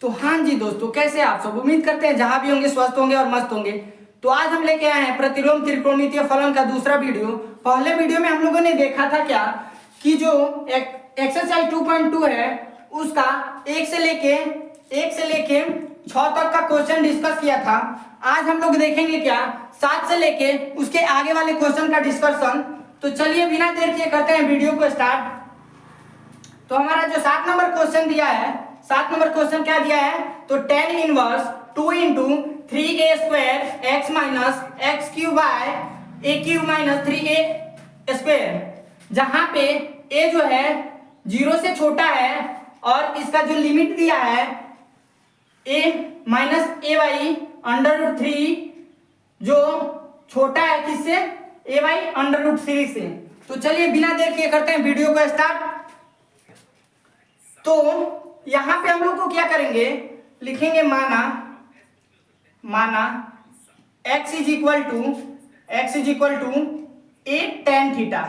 तो हाँ जी दोस्तों, कैसे आप सब? उम्मीद करते हैं जहां भी होंगे स्वस्थ होंगे और मस्त होंगे। तो आज हम लेके आए हैं प्रतिलोम त्रिकोणमितीय फलन का दूसरा वीडियो। पहले वीडियो में हम लोगों ने देखा था क्या कि जो एक्सरसाइज 2.2 है उसका एक से लेके 6 तक का क्वेश्चन डिस्कस किया था। आज हम लोग देखेंगे क्या 7 से लेके उसके आगे वाले क्वेश्चन का डिस्कशन। तो चलिए बिना देर किए करते हैं वीडियो को स्टार्ट। तो हमारा जो 7 नंबर क्वेश्चन दिया है, 7 नंबर क्वेश्चन क्या दिया है? तो tan inverse 2 into 3a square x minus x cube by a cube minus 3a square, जहां पे a जो है 0 से छोटा है और इसका जो लिमिट दिया है a minus a y under root 3, जो छोटा है किससे? a वाई अंडर रूट 3 से। तो चलिए बिना देर किए करते हैं वीडियो को स्टार्ट। तो यहां पे हम लोग को क्या करेंगे, लिखेंगे माना x is equal to a tan theta.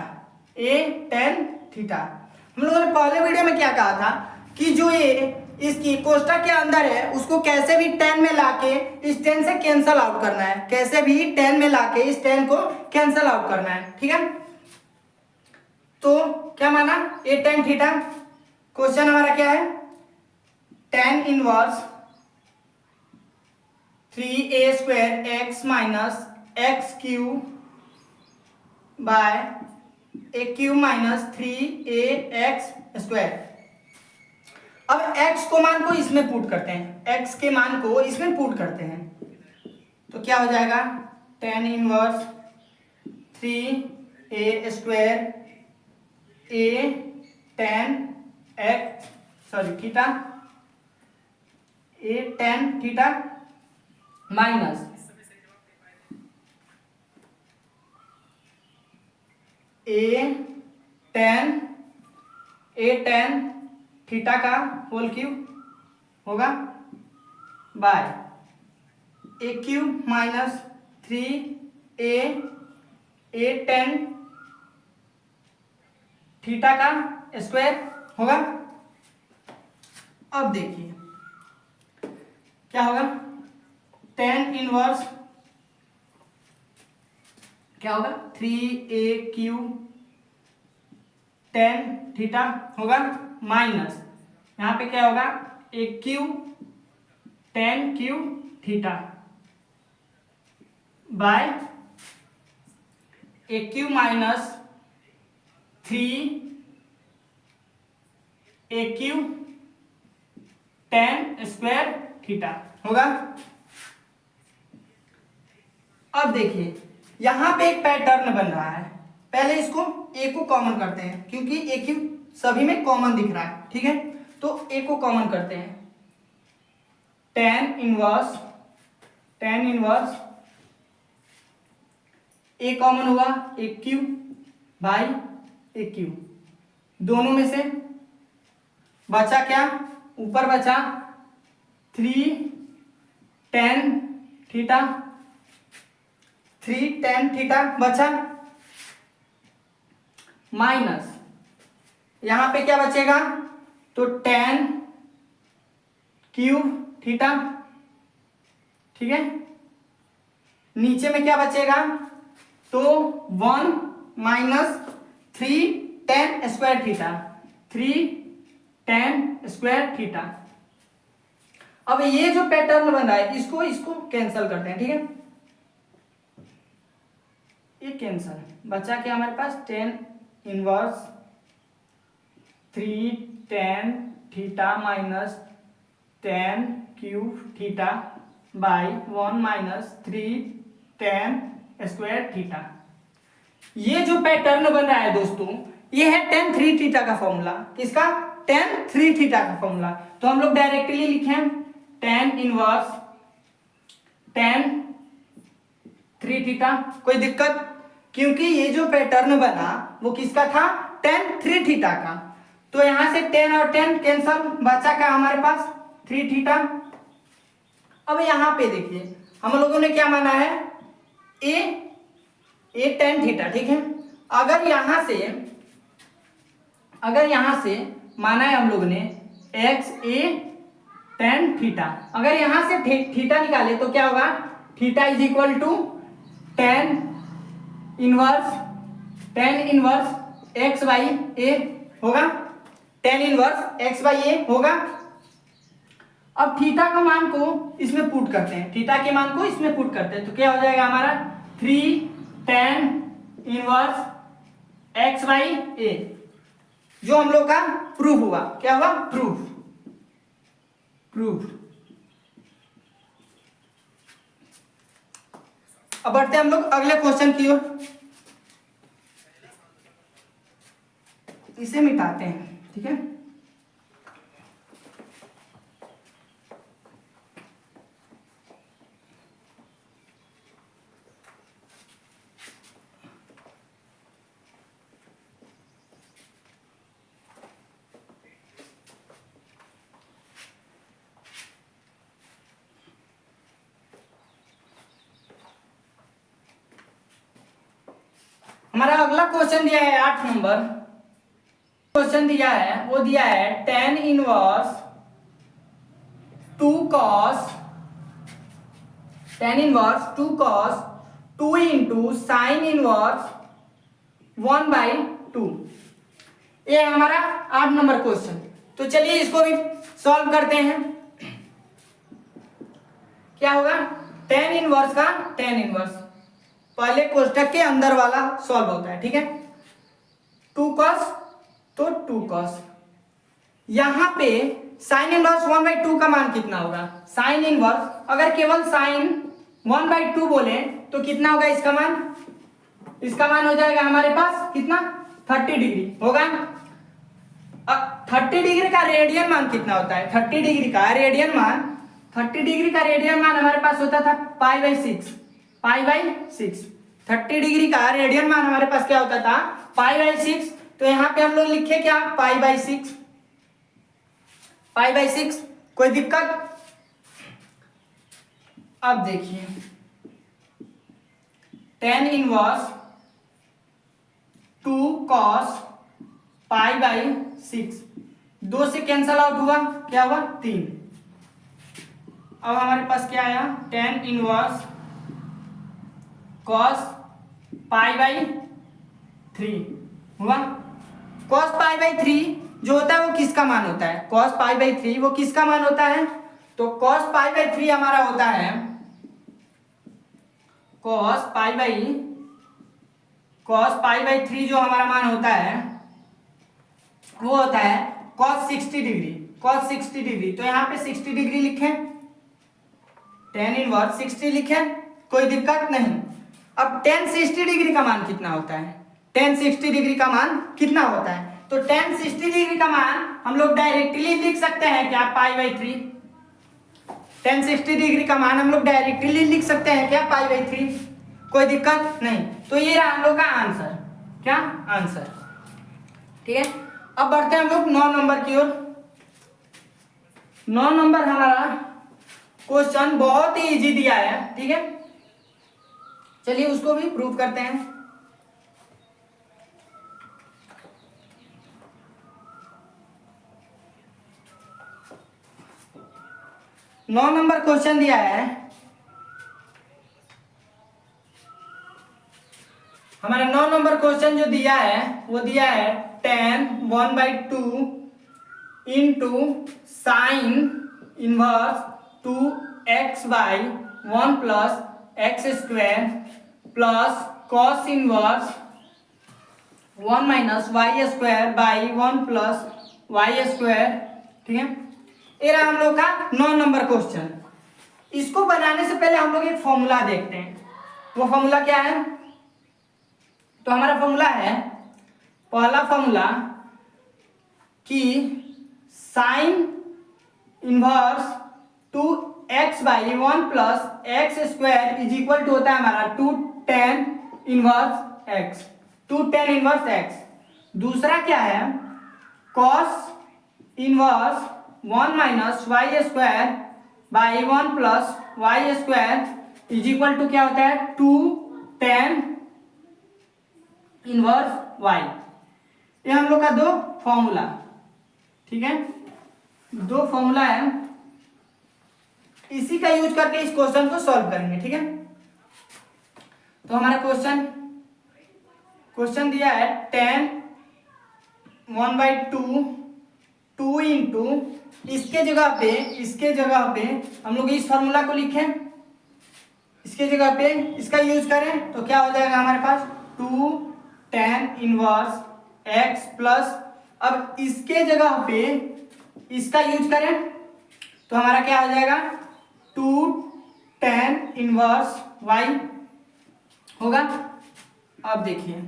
हम लोगों ने पहले वीडियो में क्या कहा था कि जो ये इसकी कोष्टक के अंदर है उसको कैसे भी tan में लाके इस tan से कैंसल आउट करना है, कैसे भी tan में लाके इस tan को कैंसल आउट करना है, ठीक है। तो क्या माना a tan थीटा। क्वेश्चन हमारा क्या है? tan inverse 3a square x minus x cube by a cube minus 3a x square. अब x को मान को इसमें पुट करते हैं, x के मान को इसमें पुट करते हैं तो क्या हो जाएगा? tan inverse 3a square a tan theta a tan theta minus a tan theta का होल क्यूब होगा by a cube minus 3a tan theta का स्क्वायर होगा। अब देखिए क्या होगा? tan इनवर्स क्या होगा? 3a क्यूब tan थीटा होगा माइनस यहां पे क्या होगा? a cube tan cube theta by a cube minus 3a cube tan square theta होगा। अब देखिए यहां पे एक पैटर्न बन रहा है। पहले इसको a को कॉमन करते हैं क्योंकि a क्यूब सभी में कॉमन दिख रहा है, ठीक है। तो a को कॉमन करते हैं। tan इनवर्स a कॉमन हुआ a cube by a cube, दोनों में से बचा क्या? ऊपर बचा 3 tan थीटा बचा माइनस यहां पे क्या बचेगा? तो tan क्यूब थीटा, ठीक है। नीचे में क्या बचेगा? तो 1 माइनस 3 tan स्क्वायर थीटा। अब ये जो पैटर्न बन रहा है इसको कैंसिल करते हैं, ठीक है। ये कैंसिल बचा क्या हमारे पास? tan inverse 3 tan theta minus tan cube theta by 1 minus 3 tan square theta. ये जो पैटर्न बन रहा है दोस्तों, ये है tan 3 थीटा का फॉर्मूला। किसका? tan 3 थीटा का फॉर्मूला। तो हम लोग डायरेक्टली लिखें tan इनवर्स tan 3 थीटा। कोई दिक्कत? क्योंकि ये जो पैटर्न बना वो किसका था? tan 3 थीटा का। तो यहां से tan और tan कैंसल, बचा क्या हमारे पास? 3 थीटा। अब यहां पे देखिए हम लोगों ने क्या माना है? a tan थीटा, ठीक है। अगर यहां से माना है हम लोगों ने x a टेन थीटा। अगर यहां से थीटा निकाले तो क्या होगा, theta is equal to tan inverse x by a होगा, tan inverse x by a होगा। अब थीटा का मान को इसमें पुट करते हैं, थीटा के मान को इसमें पुट करते हैं तो क्या हो जाएगा हमारा 3 टेन इनवर्स एक्स बाई ए, जो हम लोग का प्रूफ हुआ। क्या हुआ, प्रूफ। अब बढ़ते हैं हम लोग अगले क्वेश्चन की ओर, इसे मिटाते हैं, ठीक है। हमारा अगला क्वेश्चन दिया है 8 नंबर क्वेश्चन दिया है, वो दिया है tan inverse 2 cos 2 into sine inverse 1/2। ये है हमारा 8 नंबर क्वेश्चन। तो चलिए इसको भी सॉल्व करते हैं। क्या होगा, टेन इनवर्स का टेन इनवर्स पहले कोष्ठक के अंदर वाला सॉल्व होता है, ठीक है। 2 कॉस तो 2 कॉस, यहां पे साइन इनवर्स 1/2 का मान कितना होगा, साइन इनवर्स अगर केवल साइन 1/2 बोले तो कितना होगा इसका मान, इसका मान हो जाएगा हमारे पास कितना 30 डिग्री होगा। 30 डिग्री का रेडियन मान कितना होता है, 30 डिग्री का रेडियन मान हमारे पास होता था π/6 30 डिग्री का रेडियन मान हमारे पास क्या होता था π/6। तो यहां पे हम लोग लिखे क्या π/6 कोई दिक्कत। अब देखिए टेन इनवर्स 2 cos π/6 2 से कैंसल आउट हुआ, क्या हुआ 3। अब हमारे पास क्या आया, टेन इनवर्स cos π/3 हुआ। cos π/3 जो होता है वो किसका मान होता है, cos π/3 वो किसका मान होता है, तो cos π/3 हमारा होता है cos π/3 जो हमारा मान होता है वो होता है cos 60 डिग्री। तो यहाँ पे 60 डिग्री लिखें, टेन इनवर्स 60 लिखें, कोई दिक्कत नहीं। अब tan 60 डिग्री का मान कितना होता है, tan 60 डिग्री का मान कितना होता है, तो tan 60 डिग्री का मान हम लोग डायरेक्टली लिख सकते हैं क्या π/3, tan 60 डिग्री का मान हम लोग डायरेक्टली लिख सकते हैं क्या π/3, कोई दिक्कत नहीं। तो ये रहा हम लोग का आंसर, क्या आंसर, ठीक है। अब बढ़ते हैं हम लोग 9 नंबर की ओर। 9 नंबर हमारा क्वेश्चन बहुत ही इजी दिया है, ठीक है। चलिए उसको भी प्रूव करते हैं। नौ नंबर क्वेश्चन दिया है हमारा, 9 नंबर क्वेश्चन जो दिया है वो दिया है tan 1/2 into sine inverse 2x/1 plus x square plus cos inverse 1 minus y square by 1 plus y square, ठीक है। ये रहा हम लोग का 9 नंबर क्वेश्चन। इसको बनाने से पहले हम लोग एक फॉर्मूला देखते हैं। वो फॉर्मूला क्या है, तो हमारा फॉर्मूला है, पहला फॉर्मूला कि sine inverse 2x/1 plus x square is equal to होता है हमारा 2 tan इनवर्स x। दूसरा क्या है, cos inverse 1 minus y square by 1 plus y square is equal to क्या होता है 2 tan इनवर्स y। ये हम लोग का दो फॉर्मूला, ठीक है, दो फॉर्मूला है। इसी का यूज करके इस क्वेश्चन को सॉल्व करेंगे, ठीक है। तो हमारा क्वेश्चन दिया है 10 1/2 2 इंटू इसके जगह पे हम लोग इस फॉर्मूला को लिखें, इसके जगह पे इसका यूज करें तो क्या हो जाएगा हमारे पास 2 tan इनवर्स x प्लस, अब इसके जगह पे इसका यूज करें तो हमारा क्या हो जाएगा 2 tan इनवर्स y होगा। अब देखिए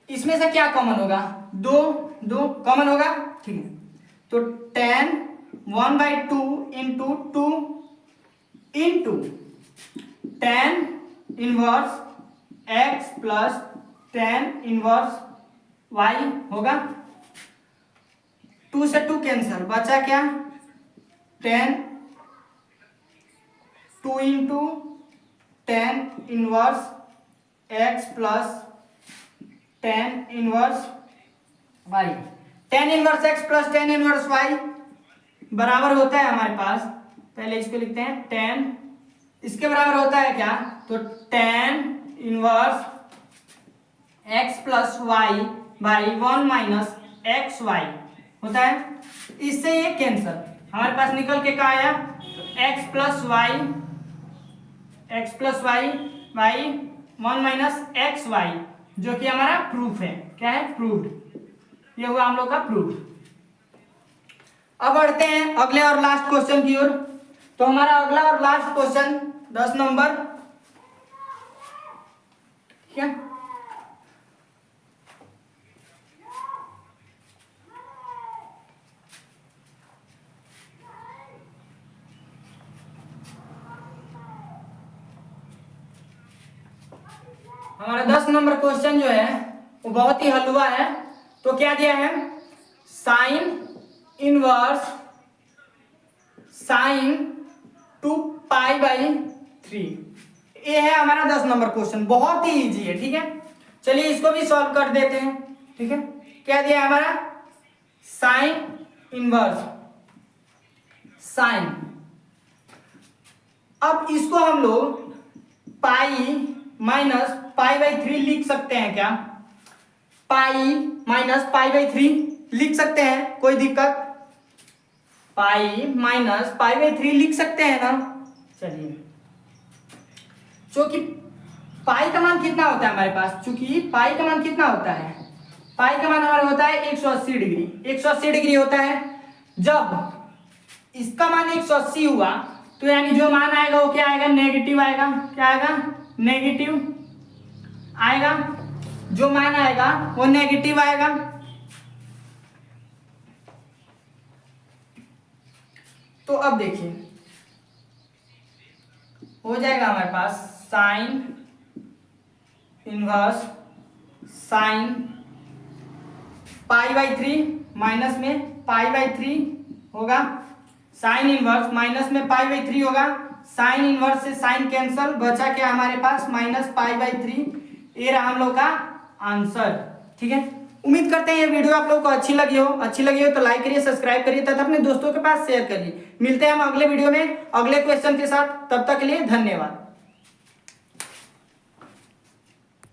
इसमें से क्या कॉमन होगा, दो कॉमन होगा, ठीक है। तो tan 1/2 into 2 into tan inverse x plus tan inverse y होगा। 2 से 2 कैंसल, बचा क्या tan 2 into tan inverse x plus tan inverse y। tan inverse x plus tan inverse y बराबर होता है हमारे पास, पहले इसको लिखते हैं tan, इसके बराबर होता है क्या, तो tan inverse x plus y by 1 minus x y होता है। इससे ये कैंसल, हमारे पास निकल के क्या आया, x plus y by 1 minus x y, जो कि हमारा प्रूफ है, क्या है, प्रूव्ड, ये हुआ हम लोग का प्रूफ। अब बढ़ते हैं अगले और लास्ट क्वेश्चन की ओर। तो हमारा अगला और लास्ट क्वेश्चन 10 नंबर, ठीक है। हमारा 10 नंबर क्वेश्चन जो है वो बहुत ही हलवा है। तो क्या दिया है, साइन इनवर्स sin 2π/3, ये है हमारा 10 नंबर क्वेश्चन, बहुत ही इजी है, ठीक है। चलिए इसको भी सॉल्व कर देते हैं, ठीक है। क्या दिया है हमारा, साइन इनवर्स साइन, अब इसको हम लोग पाई माइनस π/3 लिख सकते हैं क्या, पाई माइनस π/3 लिख सकते हैं, कोई दिक्कत, पाई माइनस π/3 लिख सकते हैं ना। चलिए, क्योंकि पाई का मान कितना होता है हमारे पास, चूंकि पाई का मान कितना होता है, पाई का मान हमारा होता है 180 डिग्री, 180 डिग्री होता है। जब इसका मान 180 हुआ तो यानी जो मान आएगा वो क्या आएगा, नेगेटिव आएगा, क्या आएगा, नेगेटिव आएगा, जो मान आएगा वो नेगेटिव आएगा। तो अब देखिए हो जाएगा हमारे पास साइन इनवर्स साइन π/3 माइनस में π/3 होगा, साइन इनवर्स माइनस में π/3 होगा, साइन इनवर्स से साइन कैंसल, बचा क्या हमारे पास माइनस π/3, ये रहा हम लोग का आंसर, ठीक है। उम्मीद करते हैं ये वीडियो आप लोगों को अच्छी लगी हो तो लाइक करिए, सब्सक्राइब करिए तथा अपने दोस्तों के पास शेयर करिए। मिलते हैं हम अगले वीडियो में अगले क्वेश्चन के साथ, तब तक के लिए धन्यवाद।